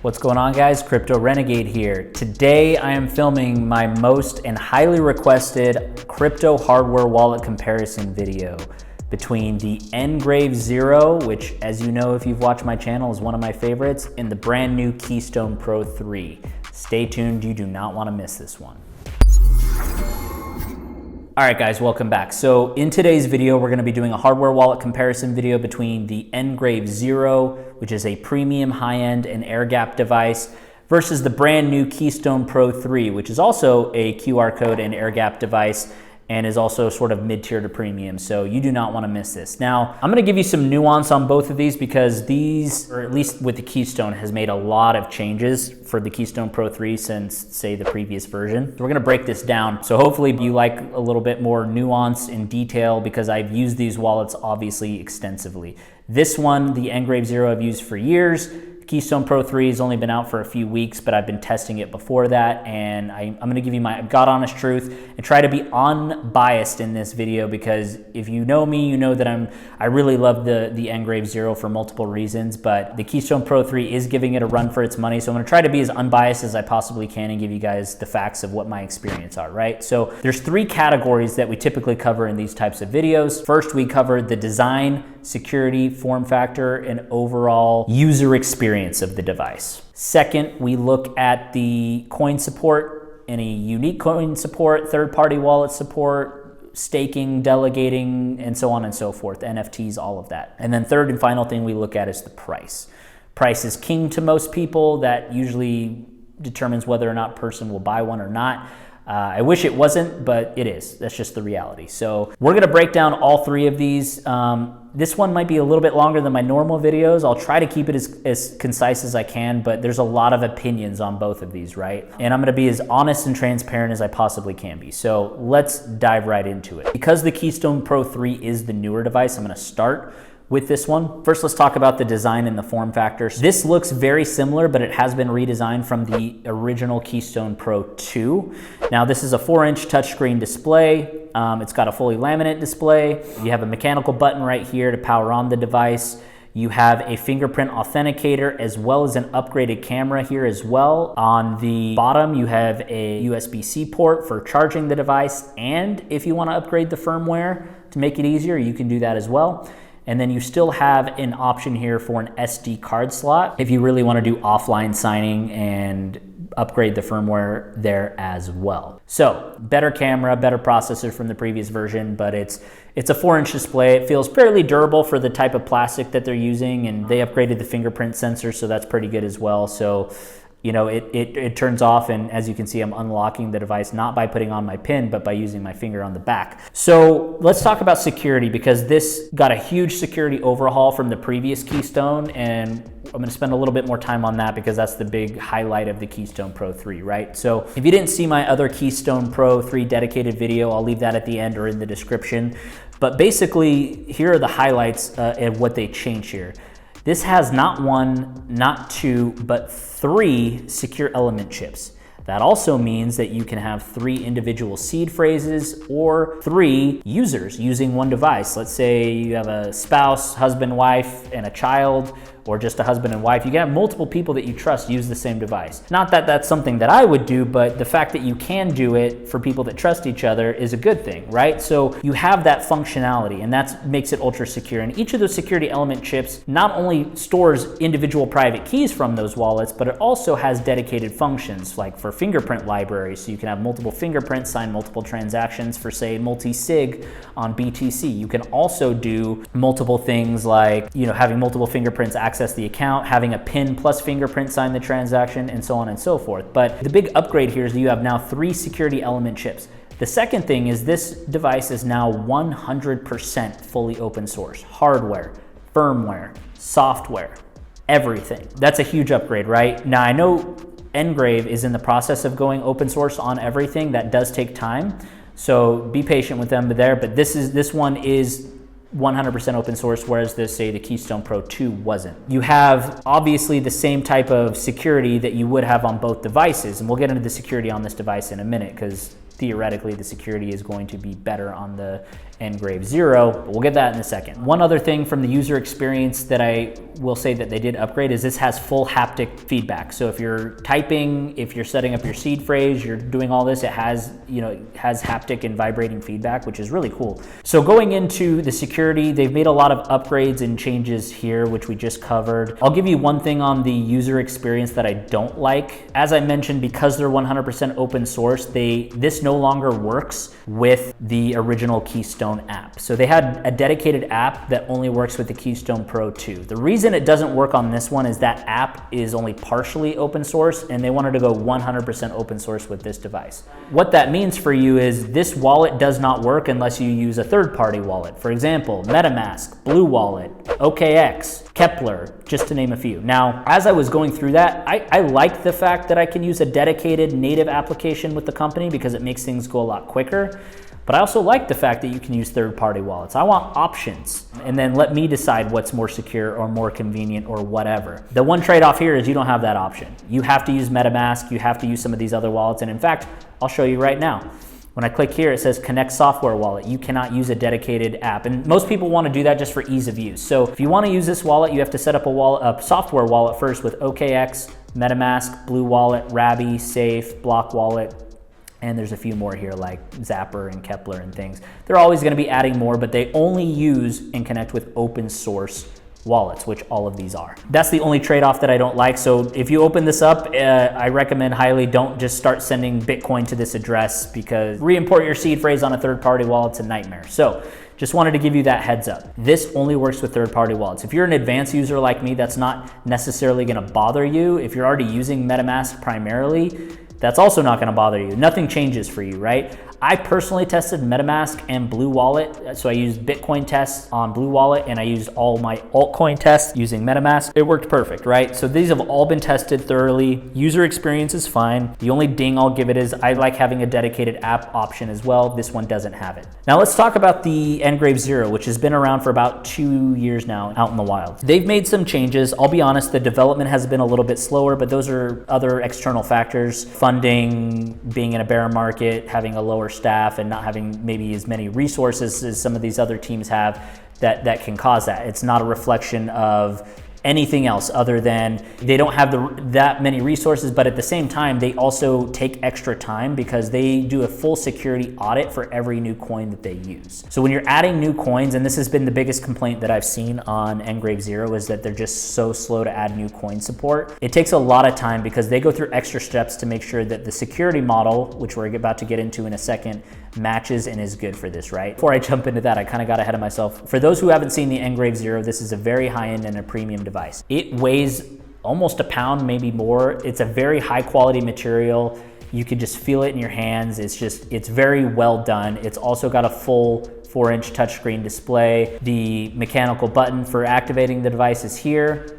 What's going on, guys? Crypto Renegade here. Today I am filming my most and highly requested crypto hardware wallet comparison video between the NGRAVE Zero, which, as you know if you've watched my channel, is one of my favorites, and the brand new Keystone Pro 3. Stay tuned, you do not want to miss this one. All right, guys, welcome back. So in today's video, we're gonna be doing a hardware wallet comparison video between the NGRAVE Zero, which is a premium high-end and air-gapped device, versus the brand new Keystone Pro 3, which is also a QR code and air-gapped device, and is also sort of mid-tier to premium, so you do not want to miss this. Now, I'm going to give you some nuance on both of these because these, or at least with the Keystone, has made a lot of changes for the Keystone Pro 3 since, say, the previous version. So we're going to break this down. So hopefully you like a little bit more nuance in detail because I've used these wallets obviously extensively. This one, the NGRAVE Zero, I've used for years. Keystone Pro 3 has only been out for a few weeks, but I've been testing it before that, and I'm gonna give you my God honest truth and try to be unbiased in this video because if you know me, you know that I really love the NGRAVE Zero for multiple reasons, but the Keystone Pro 3 is giving it a run for its money, so I'm gonna try to be as unbiased as I possibly can and give you guys the facts of what my experience are, right? So there's three categories that we typically cover in these types of videos. First, we cover the design, security, form factor, and overall user experience of the device. Second, we look at the coin support, any unique coin support, third-party wallet support, staking, delegating, and so on and so forth, NFTs, all of that. And then third and final thing we look at is the price. Price is king to most people. That usually determines whether or not a person will buy one or not. I wish it wasn't, but it is. That's just the reality. So we're gonna break down all three of these. This one might be a little bit longer than my normal videos. I'll try to keep it as concise as I can, but there's a lot of opinions on both of these, right? And I'm gonna be as honest and transparent as I possibly can be. So let's dive right into it. Because the Keystone Pro 3 is the newer device, I'm gonna start with this one. First, let's talk about the design and the form factors. This looks very similar, but it has been redesigned from the original Keystone Pro 2. Now, this is a 4-inch touchscreen display. It's got a fully laminate display. You have a mechanical button right here to power on the device. You have a fingerprint authenticator as well as an upgraded camera here as well. On the bottom, you have a USB-C port for charging the device. And if you want to upgrade the firmware to make it easier, you can do that as well. And then you still have an option here for an SD card slot if you really want to do offline signing and upgrade the firmware there as well. So better camera, better processor from the previous version, but it's a 4-inch display. It feels fairly durable for the type of plastic that they're using, and they upgraded the fingerprint sensor, so that's pretty good as well. So you know, it turns off, and as you can see, I'm unlocking the device not by putting on my pin, but by using my finger on the back. So let's talk about security because this got a huge security overhaul from the previous Keystone, and I'm gonna spend a little bit more time on that because that's the big highlight of the Keystone Pro 3, right? So if you didn't see my other Keystone Pro 3 dedicated video, I'll leave that at the end or in the description. But basically, here are the highlights and what they changed here. This has not one, not two, but 3 secure element chips. That also means that you can have 3 individual seed phrases or 3 users using one device. Let's say you have a spouse, husband, wife, and a child, or just a husband and wife. You can have multiple people that you trust use the same device. Not that that's something that I would do, but the fact that you can do it for people that trust each other is a good thing, right? So you have that functionality, and that makes it ultra secure. And each of those security element chips not only stores individual private keys from those wallets, but it also has dedicated functions like for fingerprint libraries. So you can have multiple fingerprints, sign multiple transactions for, say, multi-sig on BTC. You can also do multiple things like, you know, having multiple fingerprints access the account, having a PIN plus fingerprint sign the transaction, and so on and so forth. But the big upgrade here is that you have now 3 security element chips. The second thing is this device is now 100% fully open source. Hardware, firmware, software, everything. That's a huge upgrade, right? Now I know NGRAVE is in the process of going open source on everything. That does take time, so be patient with them there. But this one is 100% open source, whereas the Keystone Pro 2 wasn't. You have obviously the same type of security that you would have on both devices, and we'll get into the security on this device in a minute because theoretically the security is going to be better on the NGRAVE 0, but we'll get that in a second. One other thing from the user experience that I will say that they did upgrade is this has full haptic feedback. So if you're typing, if you're setting up your seed phrase, you're doing all this, it has, has haptic and vibrating feedback, which is really cool. So going into the security, they've made a lot of upgrades and changes here, which we just covered. I'll give you one thing on the user experience that I don't like. As I mentioned, because they're 100% open source, this no longer works with the original Keystone app. So they had a dedicated app that only works with the Keystone Pro 2. The reason it doesn't work on this one is that app is only partially open source, and they wanted to go 100% open source with this device. What that means for you is this wallet does not work unless you use a third-party wallet. For example, MetaMask, Blue Wallet, OKX, Kepler, just to name a few. Now, as I was going through that, I like the fact that I can use a dedicated native application with the company because it makes things go a lot quicker. But I also like the fact that you can use third-party wallets. I want options, and then let me decide what's more secure or more convenient or whatever. The one trade-off here is you don't have that option. You have to use MetaMask, you have to use some of these other wallets, and in fact, I'll show you right now. When I click here, it says connect software wallet. You cannot use a dedicated app. And most people want to do that just for ease of use. So if you want to use this wallet, you have to set up a software wallet first with OKX, MetaMask, Blue Wallet, Rabby, Safe, Block Wallet, and there's a few more here like Zapper and Kepler and things. They're always going to be adding more, but they only use and connect with open source wallets, which all of these are. That's the only trade-off that I don't like. So if you open this up, I recommend highly don't just start sending Bitcoin to this address, because re-import your seed phrase on a third-party wallet's a nightmare. So just wanted to give you that heads up. This only works with third-party wallets. If you're an advanced user like me, that's not necessarily going to bother you. If you're already using MetaMask primarily, that's also not going to bother you. Nothing changes for you, right? I personally tested MetaMask and Blue Wallet. So I used Bitcoin tests on Blue Wallet, and I used all my altcoin tests using MetaMask. It worked perfect, right? So these have all been tested thoroughly. User experience is fine. The only ding I'll give it is I like having a dedicated app option as well. This one doesn't have it. Now let's talk about the NGRAVE 0, which has been around for about 2 years now out in the wild. They've made some changes. I'll be honest, the development has been a little bit slower, but those are other external factors. Funding, being in a bear market, having a lower staff, and not having maybe as many resources as some of these other teams have, that can cause that. It's not a reflection of anything else other than they don't have that many resources, but at the same time, they also take extra time because they do a full security audit for every new coin that they use. So when you're adding new coins, and this has been the biggest complaint that I've seen on NGRAVE 0, is that they're just so slow to add new coin support. It takes a lot of time because they go through extra steps to make sure that the security model, which we're about to get into in a second, matches and is good for this, right? Before I jump into that, I kind of got ahead of myself. For those who haven't seen the NGRAVE 0, this is a very high-end and a premium device. It weighs almost a pound, maybe more. It's a very high quality material. You can just feel it in your hands. It's very well done. It's also got a full 4-inch touchscreen display. The mechanical button for activating the device is here.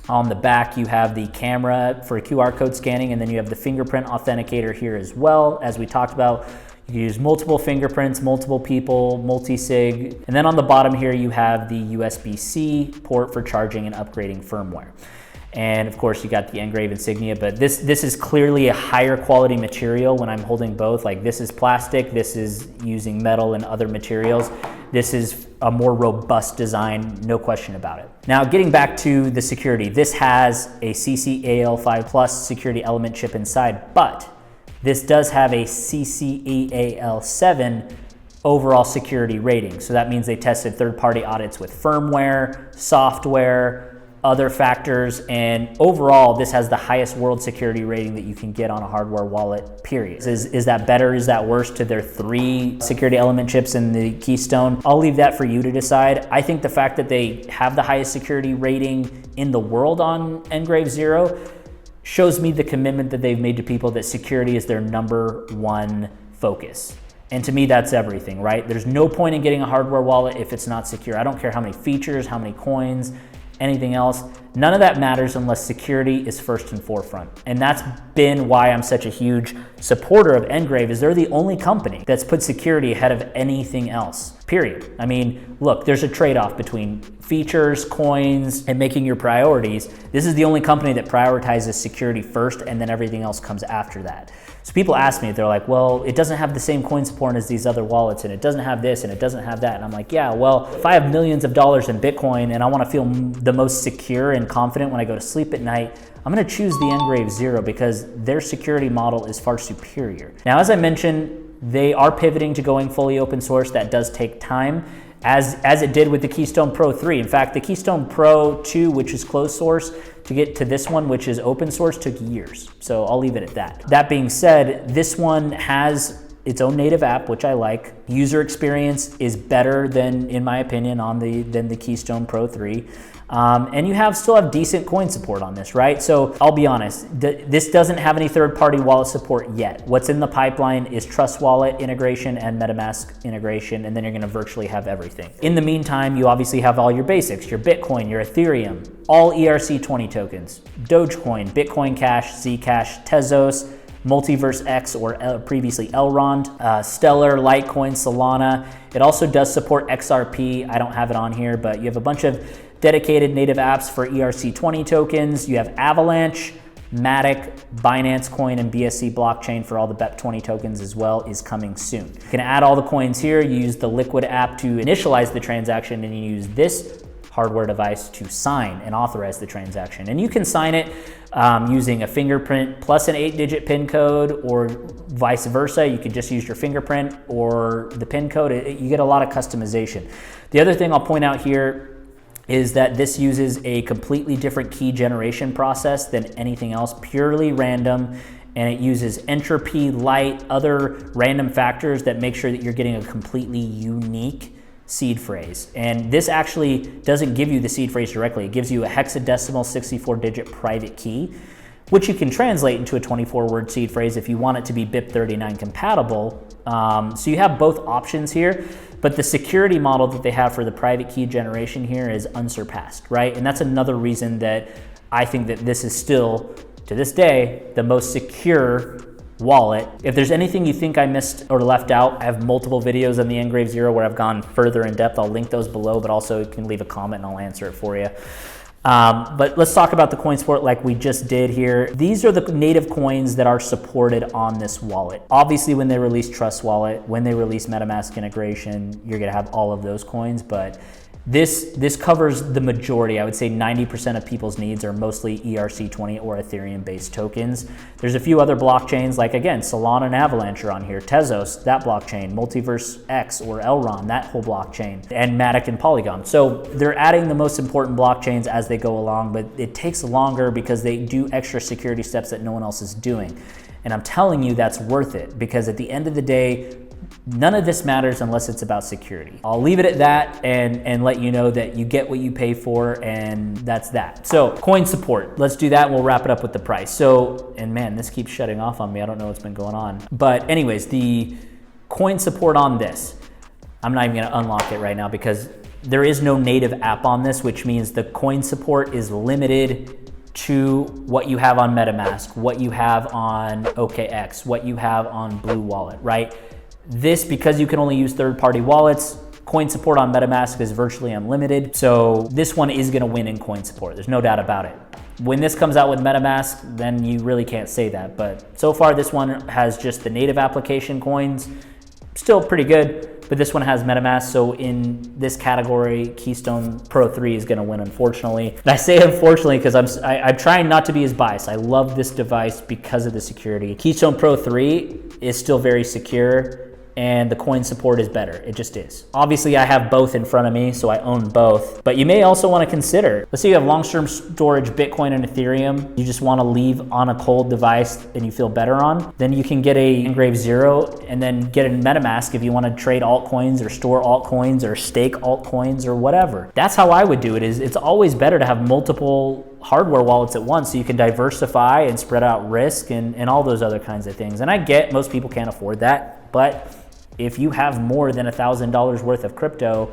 On the back, you have the camera for QR code scanning, and then you have the fingerprint authenticator here as well. As we talked about, you can use multiple fingerprints, multiple people, multi-sig. And then on the bottom here, you have the USB-C port for charging and upgrading firmware. And of course, you got the NGRAVE insignia, but this is clearly a higher quality material when I'm holding both. Like, this is plastic, this is using metal and other materials. This is a more robust design, no question about it. Now, getting back to the security, this has a CCAL5 Plus security element chip inside, but this does have a CCAL7 overall security rating. So that means they tested third-party audits with firmware, software, other factors, and overall, this has the highest world security rating that you can get on a hardware wallet, period. Is that better? Is that worse to their 3 security element chips in the Keystone? I'll leave that for you to decide. I think the fact that they have the highest security rating in the world on NGRAVE 0 shows me the commitment that they've made to people that security is their #1 focus. And to me, that's everything, right? There's no point in getting a hardware wallet if it's not secure. I don't care how many features, how many coins, anything else. None of that matters unless security is first and forefront. And that's been why I'm such a huge supporter of NGRAVE, is they're the only company that's put security ahead of anything else. period. I mean, look, there's a trade-off between features, coins, and making your priorities. This is the only company that prioritizes security first, and then everything else comes after that. So people ask me, they're like, well, it doesn't have the same coin support as these other wallets, and it doesn't have this, and it doesn't have that. And I'm like, yeah, well, if I have millions of dollars in Bitcoin and I want to feel the most secure and confident when I go to sleep at night, I'm going to choose the NGRAVE Zero because their security model is far superior. Now, as I mentioned, they are pivoting to going fully open source. That does take time, as it did with the Keystone Pro 3. In fact, the Keystone Pro 2, which is closed source, to get to this one, which is open source, took years. So I'll leave it at that. That being said, this one has its own native app, which I like. User experience is better than, in my opinion, than the Keystone Pro 3. And you still have decent coin support on this, right? So I'll be honest, this doesn't have any third-party wallet support yet. What's in the pipeline is Trust Wallet integration and MetaMask integration, and then you're gonna virtually have everything. In the meantime, you obviously have all your basics, your Bitcoin, your Ethereum, all ERC20 tokens, Dogecoin, Bitcoin Cash, Zcash, Tezos, Multiverse X, or previously Elrond, Stellar, Litecoin, Solana. It also does support XRP. I don't have it on here, but you have a bunch of dedicated native apps for ERC20 tokens. You have Avalanche, Matic, Binance Coin, and BSC blockchain for all the BEP20 tokens as well is coming soon. You can add all the coins here. You use the Liquid app to initialize the transaction, and you use this hardware device to sign and authorize the transaction. And you can sign it using a fingerprint plus an 8-digit PIN code, or vice versa. You could just use your fingerprint or the PIN code. You get a lot of customization. The other thing I'll point out here is that this uses a completely different key generation process than anything else, purely random, and it uses entropy, light, other random factors that make sure that you're getting a completely unique seed phrase. And this actually doesn't give you the seed phrase directly. It gives you a hexadecimal 64-digit private key, which you can translate into a 24-word seed phrase if you want it to be BIP39 compatible. So you have both options here, but the security model that they have for the private key generation here is unsurpassed, right? And that's another reason that I think that this is still, to this day, the most secure wallet. If there's anything you think I missed or left out, I have multiple videos on the NGRAVE Zero where I've gone further in depth. I'll link those below, but also you can leave a comment and I'll answer it for you. But let's talk about the coin support like we just did here. These are the native coins that are supported on this wallet. Obviously, when they release Trust Wallet, when they release MetaMask integration, you're gonna have all of those coins, but this covers the majority. I would say 90% of people's needs are mostly ERC20 or Ethereum-based tokens. There's a few other blockchains, like again, Solana and Avalanche are on here, Tezos, that blockchain, Multiverse X or Elrond, that whole blockchain, and Matic and Polygon. So they're adding the most important blockchains as they go along, but it takes longer because they do extra security steps that no one else is doing. And I'm telling you that's worth it, because at the end of the day, none of this matters unless it's about security. I'll leave it at that and let you know that you get what you pay for, and that's that. So coin support, let's do that. We'll wrap it up with the price. So, and man, this keeps shutting off on me. I don't know what's been going on. But anyways, the coin support on this, I'm not even gonna unlock it right now because there is no native app on this, which means the coin support is limited to what you have on MetaMask, what you have on OKX, what you have on Blue Wallet, right? This, because you can only use third-party wallets, coin support on MetaMask is virtually unlimited. So this one is gonna win in coin support. There's no doubt about it. When this comes out with MetaMask, then you really can't say that. But so far, this one has just the native application coins. Still pretty good, but this one has MetaMask. So in this category, Keystone Pro 3 is gonna win, unfortunately. And I say unfortunately because I'm trying not to be as biased. I love this device because of the security. Keystone Pro 3 is still very secure, and the coin support is better. It just is. Obviously, I have both in front of me, so I own both. But you may also want to consider, let's say you have long-term storage, Bitcoin and Ethereum, you just want to leave on a cold device and you feel better on, then you can get a NGRAVE Zero and then get a MetaMask if you want to trade altcoins or store altcoins or stake altcoins or whatever. That's how I would do it. It's always better to have multiple hardware wallets at once so you can diversify and spread out risk and all those other kinds of things. And I get most people can't afford that, but if you have more than $1,000 worth of crypto,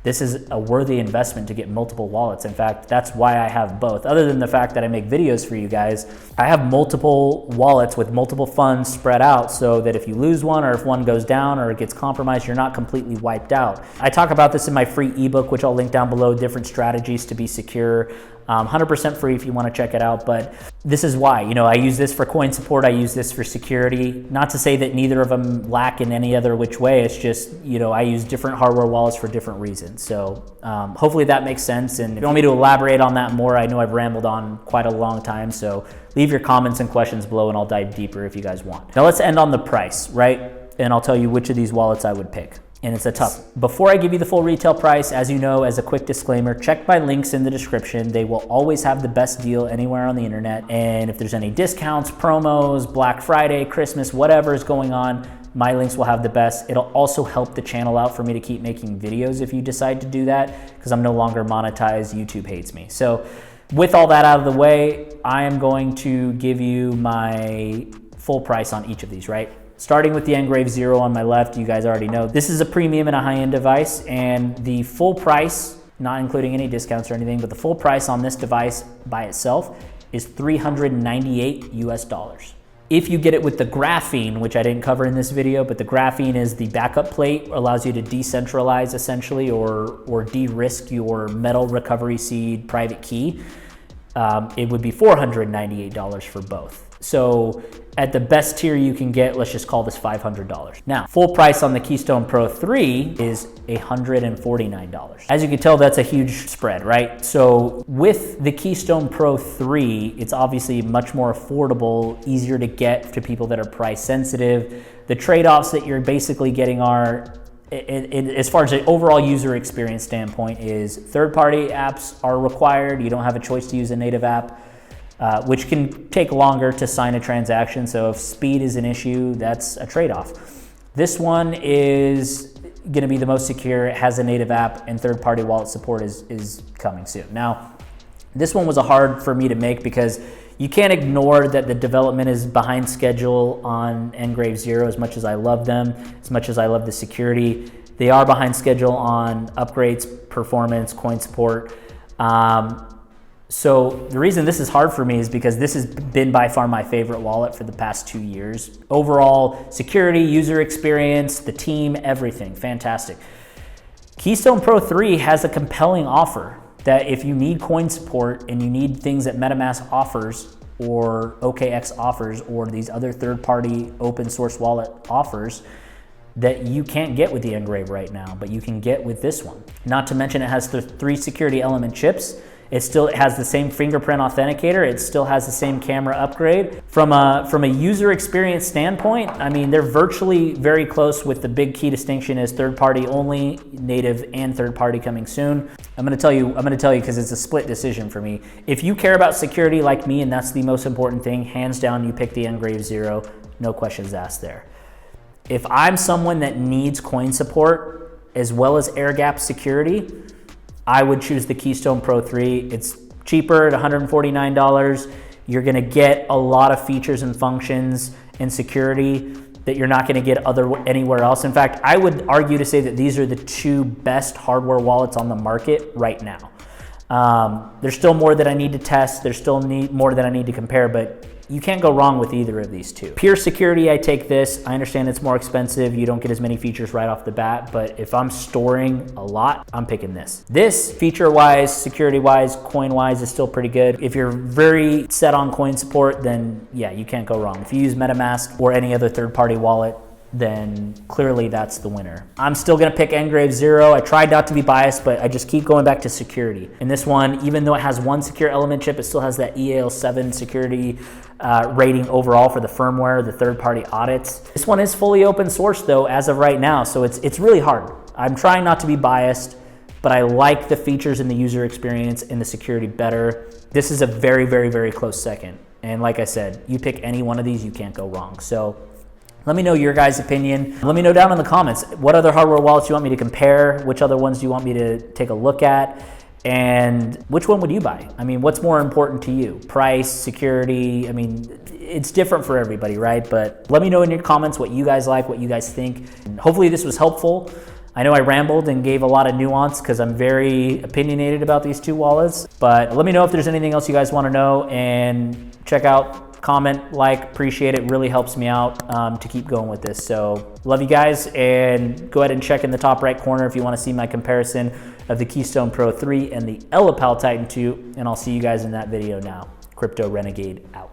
this is a worthy investment to get multiple wallets. In fact, that's why I have both. Other than the fact that I make videos for you guys, I have multiple wallets with multiple funds spread out so that if you lose one or if one goes down or it gets compromised, you're not completely wiped out. I talk about this in my free ebook, which I'll link down below, different strategies to be secure. 100% free if you want to check it out, but this is why, I use this for coin support, I use this for security. Not to say that neither of them lack in any other which way, it's just, I use different hardware wallets for different reasons. So hopefully that makes sense, and if you want me to elaborate on that more, I know I've rambled on quite a long time, so leave your comments and questions below and I'll dive deeper if you guys want. Now let's end on the price, right? And I'll tell you which of these wallets I would pick. And it's a tough. Before I give you the full retail price, as you know, as a quick disclaimer, check my links in the description. They will always have the best deal anywhere on the internet. And if there's any discounts, promos, Black Friday, Christmas, whatever is going on, my links will have the best. It'll also help the channel out for me to keep making videos if you decide to do that, because I'm no longer monetized. YouTube hates me. So with all that out of the way, I am going to give you my full price on each of these, right? Starting with the NGRAVE 0 on my left, you guys already know. This is a premium and a high-end device, and the full price, not including any discounts or anything, but the full price on this device by itself is $398 US. If you get it with the graphene, which I didn't cover in this video, but the graphene is the backup plate, allows you to decentralize essentially or de-risk your metal recovery seed private key, it would be $498 for both. So at the best tier you can get, let's just call this $500. Now, full price on the Keystone Pro 3 is $149. As you can tell, that's a huge spread, right? So with the Keystone Pro 3, it's obviously much more affordable, easier to get to people that are price sensitive. The trade-offs that you're basically getting are, as far as the overall user experience standpoint, is third-party apps are required. You don't have a choice to use a native app. Which can take longer to sign a transaction. So if speed is an issue, that's a trade-off. This one is going to be the most secure. It has a native app, and third-party wallet support is coming soon. Now, this one was hard for me to make because you can't ignore that the development is behind schedule on NGRAVE 0. As much as I love them, as much as I love the security, they are behind schedule on upgrades, performance, coin support. So the reason this is hard for me is because this has been by far my favorite wallet for the past 2 years. Overall, security, user experience, the team, everything, fantastic. Keystone Pro 3 has a compelling offer that if you need coin support and you need things that MetaMask offers or OKX offers or these other third-party open source wallet offers, that you can't get with the NGRAVE right now, but you can get with this one. Not to mention it has the 3 security element chips. It still has the same fingerprint authenticator. It still has the same camera upgrade. From a user experience standpoint, I mean, they're virtually very close, with the big key distinction is third-party only, native and third-party coming soon. I'm gonna tell you because it's a split decision for me. If you care about security like me, and that's the most important thing, hands down, you pick the NGRAVE 0, no questions asked there. If I'm someone that needs coin support as well as air gap security, I would choose the Keystone Pro 3. It's cheaper at $149. You're gonna get a lot of features and functions and security that you're not gonna get anywhere else. In fact, I would argue to say that these are the 2 best hardware wallets on the market right now. There's still more that I need to test. There's still more that I need to compare, but you can't go wrong with either of these 2. Pure security, I take this. I understand it's more expensive. You don't get as many features right off the bat, but if I'm storing a lot, I'm picking this. This, feature-wise, security-wise, coin-wise, is still pretty good. If you're very set on coin support, then yeah, you can't go wrong. If you use MetaMask or any other third-party wallet, then clearly that's the winner. I'm still gonna pick NGRAVE 0. I tried not to be biased, but I just keep going back to security. And this one, even though it has 1 secure element chip, it still has that EAL7 security rating overall for the firmware, the third-party audits. This one is fully open source though, as of right now, so it's really hard. I'm trying not to be biased, but I like the features and the user experience and the security better. This is a very, very, very close second. And like I said, you pick any one of these, you can't go wrong. So let me know your guys' opinion. Let me know down in the comments, what other hardware wallets you want me to compare? Which other ones do you want me to take a look at? And which one would you buy? I mean, what's more important to you? Price, security? I mean, it's different for everybody, right? But let me know in your comments what you guys like, what you guys think. And hopefully this was helpful. I know I rambled and gave a lot of nuance because I'm very opinionated about these two wallets, but let me know if there's anything else you guys want to know, and check out, comment, like, appreciate it. Really helps me out to keep going with this. So love you guys, and go ahead and check in the top right corner if you want to see my comparison of the Keystone Pro 3 and the Elapal Titan 2, and I'll see you guys in that video now. Crypto Renegade out.